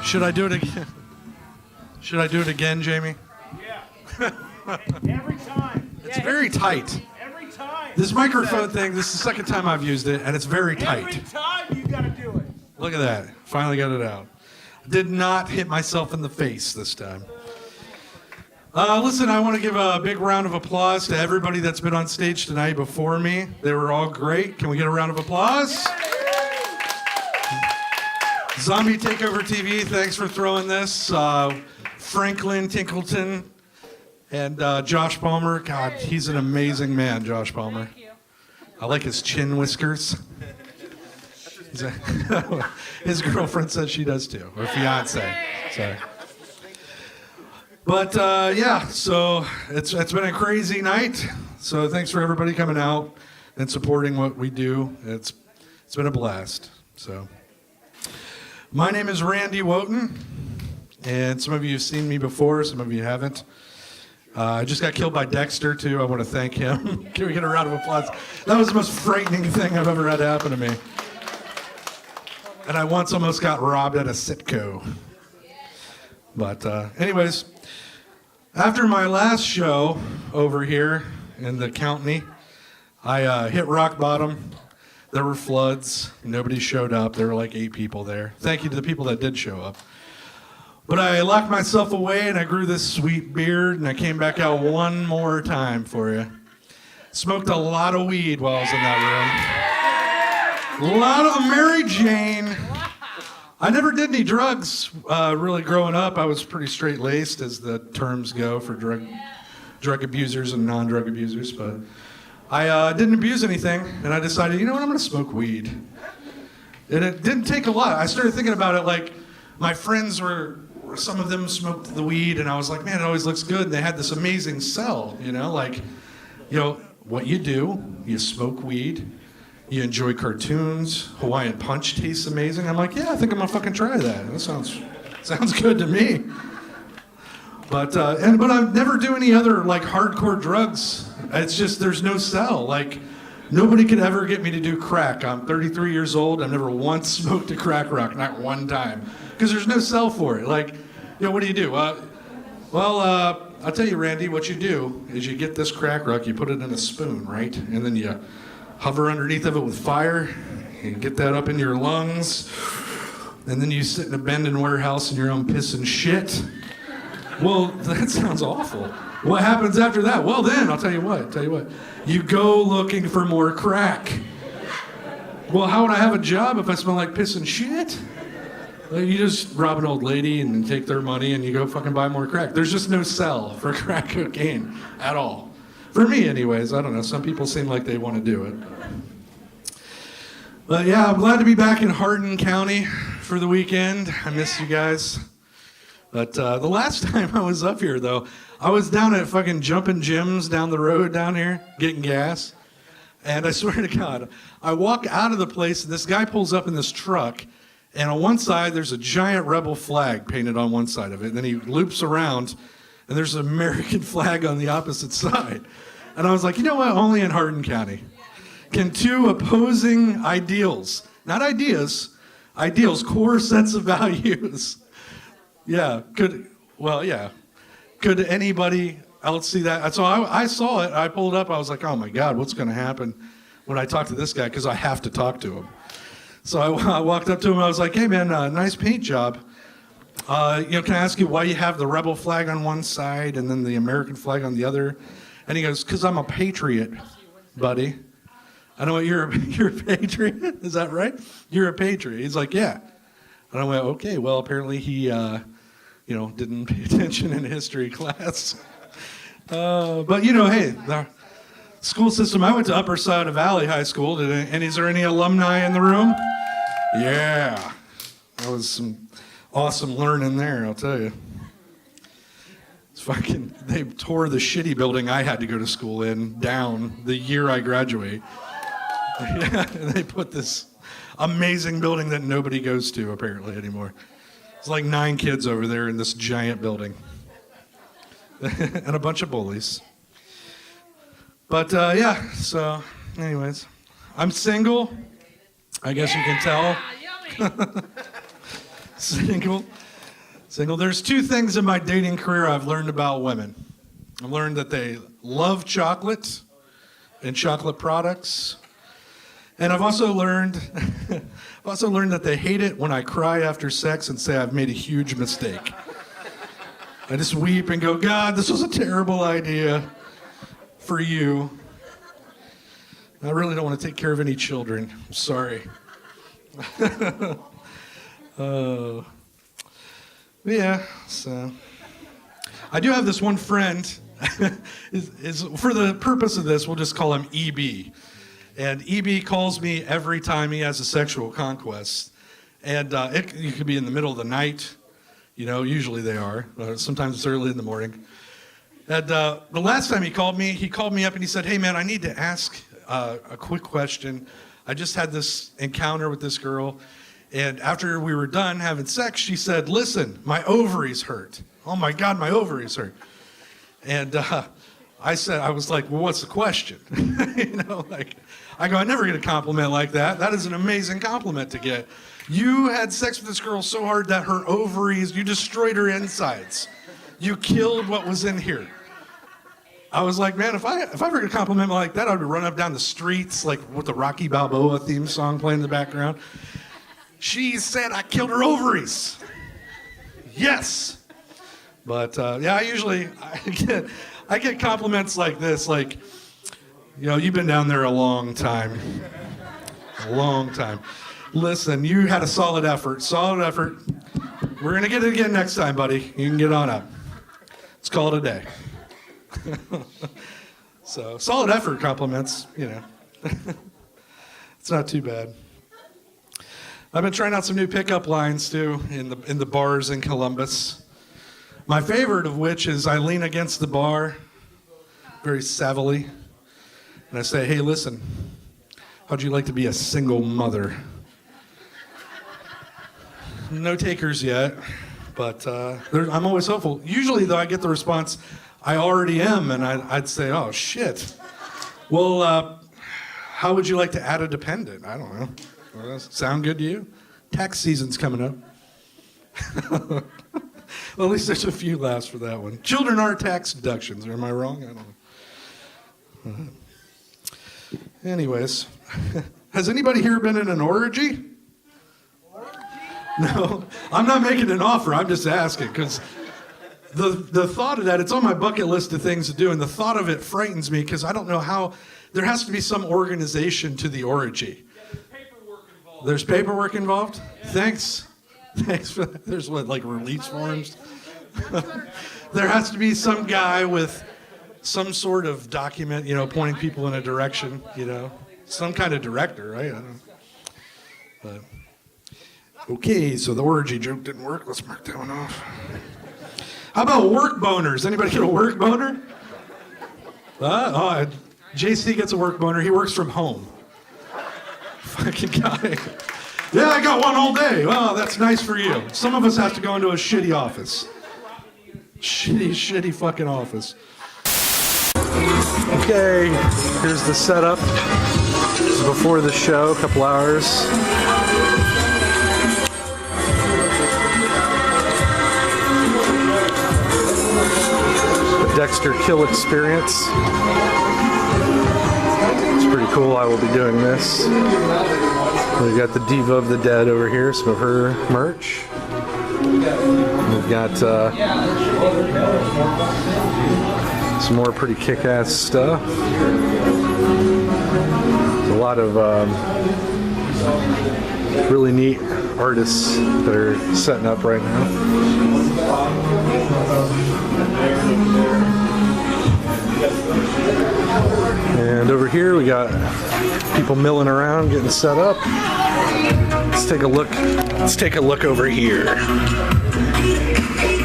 Should I do it again? Should I do it again, Jamie? Yeah. Every time. It's very tight. Every time. This microphone thing, this is the second time I've used it, and it's very tight. Every time you gotta do it. Look at that. Finally got it out. Did not hit myself in the face this time. Listen, I want to give a big round of applause to everybody that's been on stage tonight before me. They were all great. Can we get a round of applause? Zombie Takeover TV, thanks for throwing this. Franklin Tinkleton and Josh Palmer. God, he's an amazing man, Josh Palmer. Thank you. I like his chin whiskers. His girlfriend says she does too, or fiance. Sorry. But yeah, so it's been a crazy night. So thanks for everybody coming out and supporting what we do. It's been a blast. So my name is Randy Woten, and some of you have seen me before, some of you haven't. I just got killed by Dexter too. I want to thank him. Can we get a round of applause? That was the most frightening thing I've ever had happen to me. And I once almost got robbed at a Sitco. But anyways, after my last show over here in the county, I hit rock bottom. There were floods. Nobody showed up. There were like 8 people there. Thank you to the people that did show up. But I locked myself away and I grew this sweet beard and I came back out one more time for you. Smoked a lot of weed while I was in that room. A lot of Mary Jane. I never did any drugs really growing up. I was pretty straight-laced as the terms go for drug abusers and non-drug abusers. But I didn't abuse anything, and I decided, you know what, I'm going to smoke weed. And it didn't take a lot. I started thinking about it like my friends were, some of them smoked the weed, and I was like, man, it always looks good. And they had this amazing cell, you know, like, you know, what you do, you smoke weed. You enjoy cartoons. Hawaiian Punch tastes amazing. I'm like, yeah, I think I'm gonna fucking try that. That sounds good to me. But I never do any other like hardcore drugs. It's just there's no cell. Like nobody could ever get me to do crack. I'm 33 years old. I've never once smoked a crack rock, not one time, because there's no cell for it. Like, you know, what do you do? I'll tell you, Randy. What you do is you get this crack rock, you put it in a spoon, right, and then you hover underneath of it with fire, and get that up in your lungs, and then you sit in a abandoned warehouse in your own piss and shit. Well, that sounds awful. What happens after that? Well, then, I'll tell you what. You go looking for more crack. Well, how would I have a job if I smell like piss and shit? Well, you just rob an old lady and take their money and you go fucking buy more crack. There's just no cell for crack cocaine at all. For me, anyways. I don't know. Some people seem like they want to do it. But yeah, I'm glad to be back in Hardin County for the weekend. I miss you guys. But the last time I was up here, though, I was down at fucking Jumpin' Jim's down the road down here getting gas. And I swear to God, I walk out of the place, and this guy pulls up in this truck, and on one side, there's a giant rebel flag painted on one side of it. And then he loops around, and there's an American flag on the opposite side. And I was like, you know what? Only in Hardin County can two opposing ideals, not ideas, ideals, core sets of values. Could anybody else see that? So I saw it. I pulled up. I was like, oh my God, what's going to happen when I talk to this guy? Because I have to talk to him. So I walked up to him. I was like, hey man, nice paint job. Can I ask you why you have the rebel flag on one side and then the American flag on the other? And he goes, because I'm a patriot, buddy. I know, you're a patriot? Is that right? You're a patriot. He's like, yeah. And I went, okay, well, apparently he, didn't pay attention in history class. But, hey, the school system, I went to Upper Side Valley High School. And is there any alumni in the room? Yeah. That was some awesome learning there, I'll tell you. They tore the shitty building I had to go to school in down the year I graduate. Yeah, they put this amazing building that nobody goes to apparently anymore. It's like 9 kids over there in this giant building. And a bunch of bullies. But so anyways, I'm single. I guess you can tell. Single. Single. There's two things in my dating career I've learned about women. I've learned that they love chocolate and chocolate products. And I've also learned that they hate it when I cry after sex and say I've made a huge mistake. I just weep and go, God, this was a terrible idea for you. I really don't want to take care of any children. I'm sorry. Yeah, so I do have this one friend. For the purpose of this, we'll just call him EB. And EB calls me every time he has a sexual conquest. And it could be in the middle of the night. You know, usually they are. Sometimes it's early in the morning. And the last time he called me up and he said, hey, man, I need to ask a quick question. I just had this encounter with this girl. And after we were done having sex, she said, listen, my ovaries hurt. Oh, my God, my ovaries hurt. And I was like, well, what's the question? I go, I never get a compliment like that. That is an amazing compliment to get. You had sex with this girl so hard that her ovaries, you destroyed her insides. You killed what was in here. I was like, man, if I ever get a compliment like that, I'd be running up down the streets, like with the Rocky Balboa theme song playing in the background. She said I killed her ovaries. Yes. But yeah, I get compliments like this, like, you know, you've been down there a long time. A long time. Listen, you had a solid effort. We're going to get it again next time, buddy. You can get on up. Let's call it a day. So, solid effort compliments, you know. It's not too bad. I've been trying out some new pickup lines, too, in the bars in Columbus. My favorite of which is I lean against the bar, very savvily, and I say, hey, listen, how'd you like to be a single mother? No takers yet, but I'm always hopeful. Usually, though, I get the response, I already am, and I'd say, oh, shit. Well, how would you like to add a dependent? I don't know. Well, does that sound good to you? Tax season's coming up. Well, at least there's a few laughs for that one. Children are tax deductions, or am I wrong? I don't know. Anyways, has anybody here been in an orgy? No, I'm not making an offer. I'm just asking because the thought of that, it's on my bucket list of things to do, and the thought of it frightens me because I don't know how. There has to be some organization to the orgy. There's paperwork involved? Yeah. Thanks for that. There's what, like release forms? There has to be some guy with some sort of document, you know, pointing people in a direction, you know. Some kind of director, right? I don't know. But, okay, so the orgy joke didn't work. Let's mark that one off. How about work boners? Anybody get a work boner? JC gets a work boner. He works from home. Fucking guy. Yeah, I got one all day. Well, that's nice for you. Some of us have to go into a shitty office. Shitty fucking office. Okay, here's the setup. This is before the show, a couple hours. The Dexter Kill Experience. Pretty cool. I will be doing this. We've got the Diva of the Dead over here, some of her merch. We've got some more pretty kick-ass stuff. There's a lot of really neat artists that are setting up right now. And over here we got people milling around, getting set up. Let's take a look over here.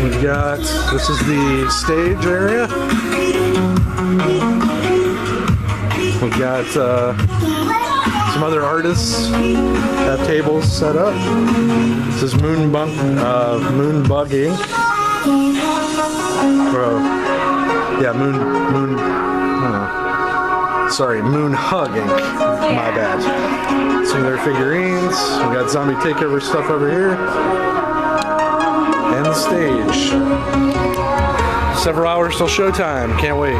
We've got, this is the stage area. We've got some other artists have tables set up. This is Moonbug Inc. Moon Hug Inc. My bad. Some of their figurines. We got zombie takeover stuff over here. And the stage. Several hours till showtime. Can't wait.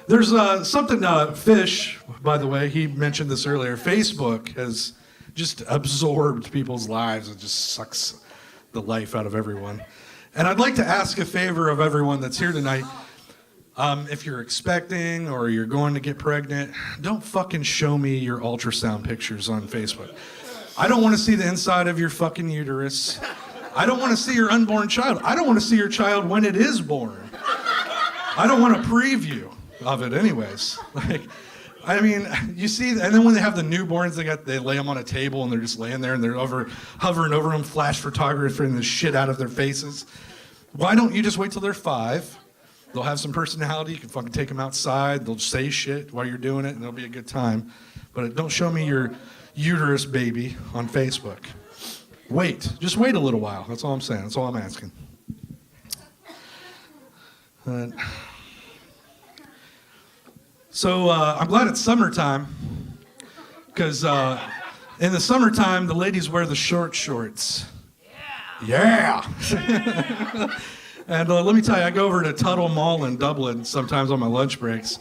There's something, Fish, by the way, he mentioned this earlier. Facebook has just absorbed people's lives. It just sucks the life out of everyone. And I'd like to ask a favor of everyone that's here tonight. If you're expecting or you're going to get pregnant, don't fucking show me your ultrasound pictures on Facebook. I don't want to see the inside of your fucking uterus. I don't want to see your unborn child. I don't want to see your child when it is born. I don't want a preview of it anyways. Like, I mean, you see, and then when they have the newborns, they lay them on a table and they're just laying there and they're hovering over them, flash photographing the shit out of their faces. Why don't you just wait till they're 5? They'll have some personality. You can fucking take them outside. They'll say shit while you're doing it and it'll be a good time. But don't show me your uterus baby on Facebook. Wait, just wait a little while. That's all I'm saying. That's all I'm asking. So I'm glad it's summertime, because in the summertime, the ladies wear the short shorts. Yeah! And let me tell you, I go over to Tuttle Mall in Dublin sometimes on my lunch breaks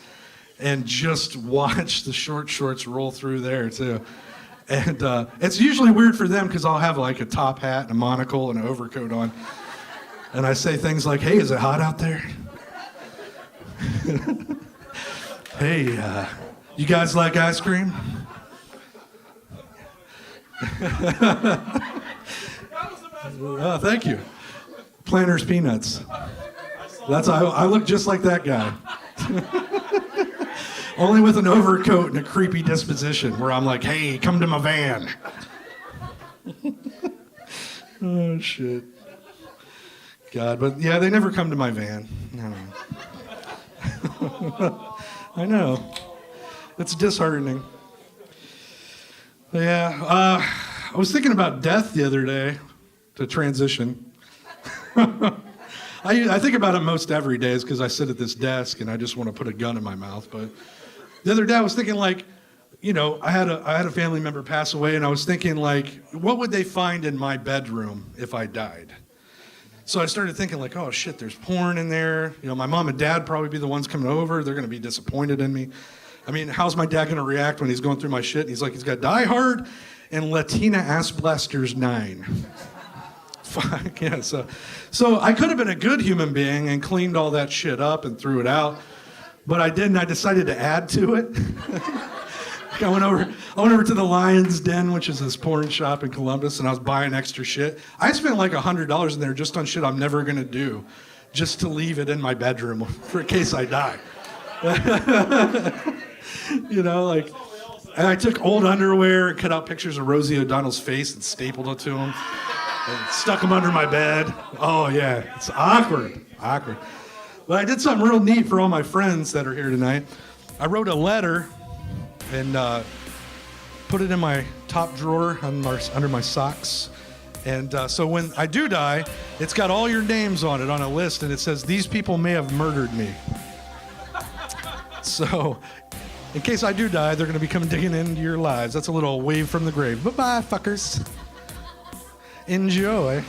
and just watch the short shorts roll through there, too. And it's usually weird for them because I'll have like a top hat and a monocle and an overcoat on. And I say things like, hey, is it hot out there? Hey, you guys like ice cream? Oh, thank you. Planters Peanuts. I look just like that guy. Only with an overcoat and a creepy disposition where I'm like, hey, come to my van. Oh, shit. God, but yeah, they never come to my van. No. I know. It's disheartening. Yeah, I was thinking about death the other day to transition. I think about it most every day because I sit at this desk and I just want to put a gun in my mouth. But the other day I was thinking like, you know, I had a family member pass away and I was thinking like, what would they find in my bedroom if I died? So I started thinking like, oh shit, there's porn in there. You know, my mom and dad probably be the ones coming over. They're going to be disappointed in me. I mean, how's my dad going to react when he's going through my shit? And he's like, he's got Die Hard and Latina Ass Blasters 9. Fuck, yeah. So I could have been a good human being and cleaned all that shit up and threw it out, but I didn't. I decided to add to it. I went over to the Lion's Den, which is this porn shop in Columbus, and I was buying extra shit. I spent like $100 in there just on shit I'm never gonna do, just to leave it in my bedroom for in case I die. You know, like, and I took old underwear and cut out pictures of Rosie O'Donnell's face and stapled it to them, and stuck them under my bed. Oh yeah, it's awkward. But I did something real neat for all my friends that are here tonight. I wrote a letter and put it in my top drawer under my socks. And so when I do die, it's got all your names on it on a list, and it says, these people may have murdered me. So in case I do die, they're going to be coming digging into your lives. That's a little wave from the grave. Bye-bye, fuckers. Enjoy.